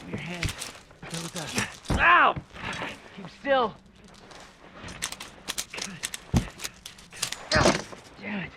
Your hand. Go with us. Ow! Keep still. Damn it.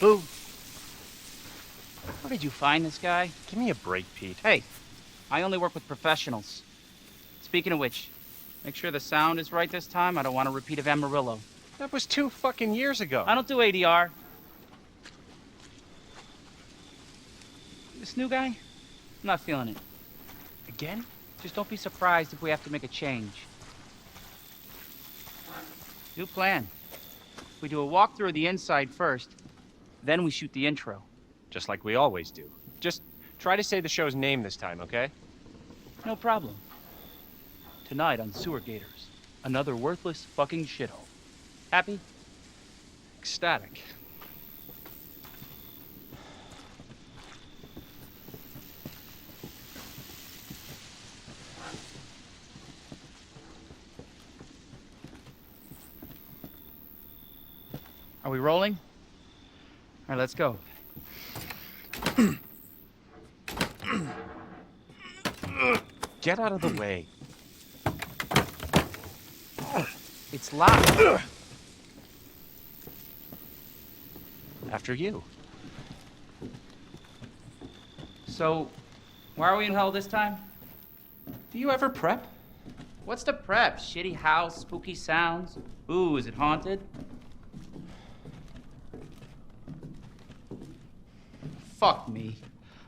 Who? Where did you find this guy? Give me a break, Pete. Hey, I only work with professionals. Speaking of which, make sure the sound is right this time. I don't want a repeat of Amarillo. That was 2 fucking years ago. I don't do ADR. This new guy? I'm not feeling it. Again? Just don't be surprised if we have to make a change. New plan. We do a walkthrough of the inside first, then we shoot the intro. Just like we always do. Just try to say the show's name this time, okay? No problem. Tonight on Sewer Gators, another worthless fucking shithole. Happy? Ecstatic. Are we rolling? All right, let's go. Get out of the way. It's locked. After you. So, why are we in hell this time? Do you ever prep? What's the prep? Shitty house, spooky sounds? Ooh, is it haunted? Fuck me.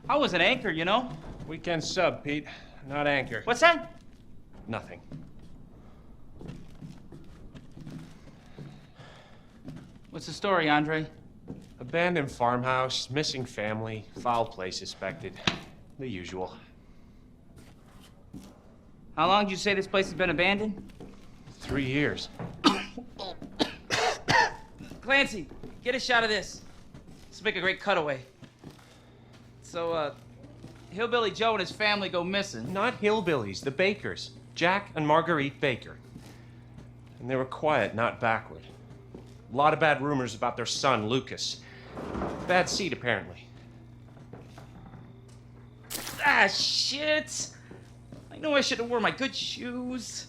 I was an anchor, you know? Weekend sub, Pete. Not anchor. What's that? Nothing. What's the story, Andre? Abandoned farmhouse, missing family, foul play suspected. The usual. How long did you say this place has been abandoned? 3 years. Clancy, get a shot of this. This will make a great cutaway. So, Hillbilly Joe and his family go missing. Not hillbillies, the Bakers. Jack and Marguerite Baker. And they were quiet, not backward. A lot of bad rumors about their son, Lucas. Bad seed, apparently. Ah, shit! I know I should have worn my good shoes.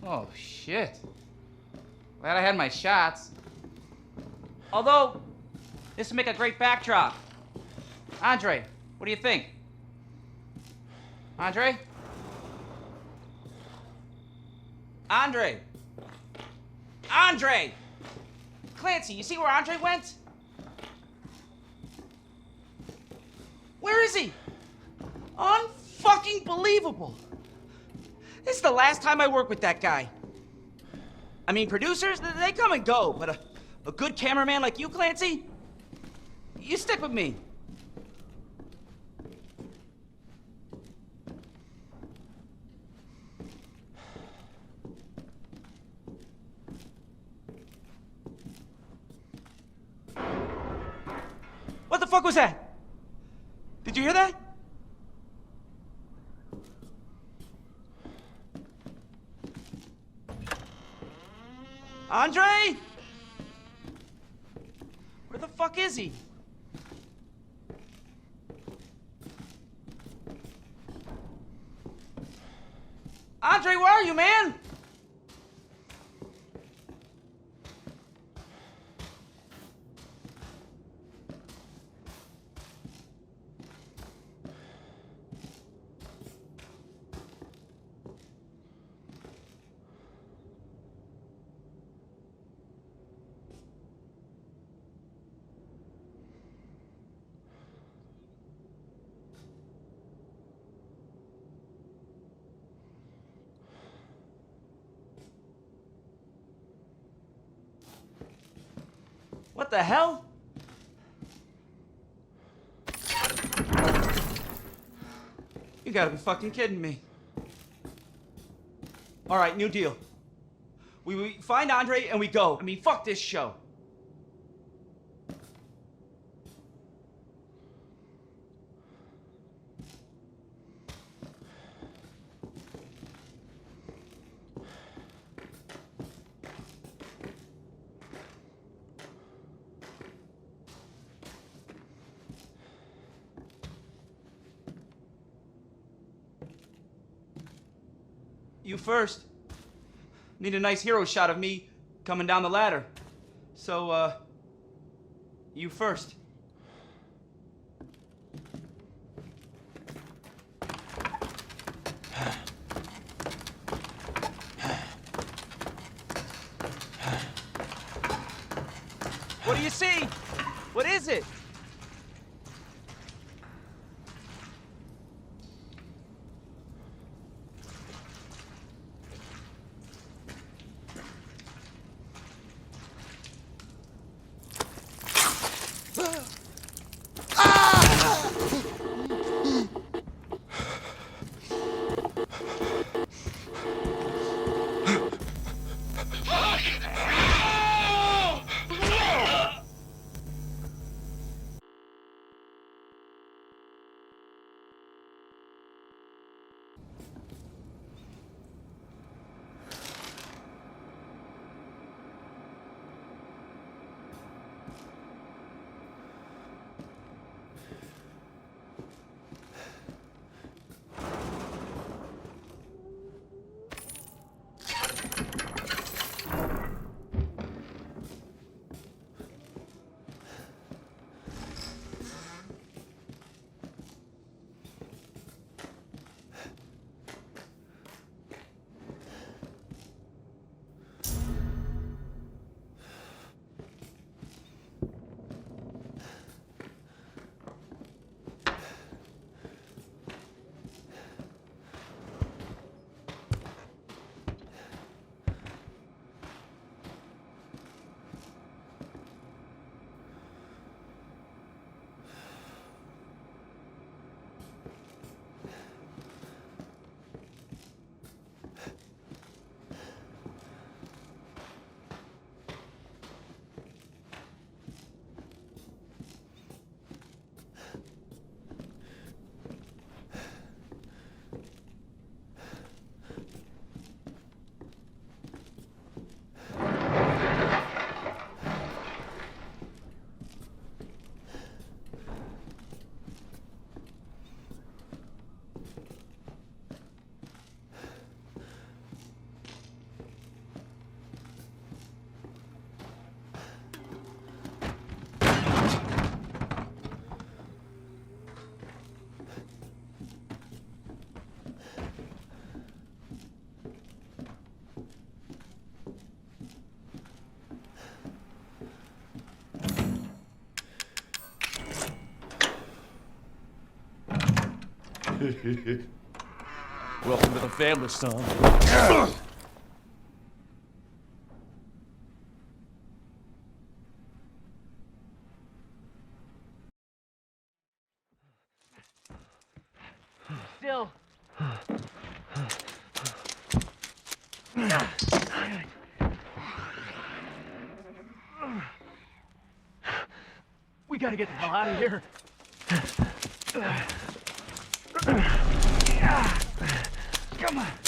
Oh, shit. Glad I had my shots. Although, this would make a great backdrop. Andre, what do you think? Andre? Andre! Andre! Clancy, you see where Andre went? Where is he? Unfucking believable. This is the last time I work with that guy. I mean, producers, they come and go, but a good cameraman like you, Clancy, you stick with me. What the fuck was that? Did you hear that? Andre? Where the fuck is he? Andre, where are you, man? What the hell? You gotta be fucking kidding me. All right, new deal. We find Andre and we go. I mean, fuck this show. You first. Need a nice hero shot of me coming down the ladder. So, you first. What do you see? What is it? Welcome to the family, son. Still. We gotta get the hell out of here. Come on.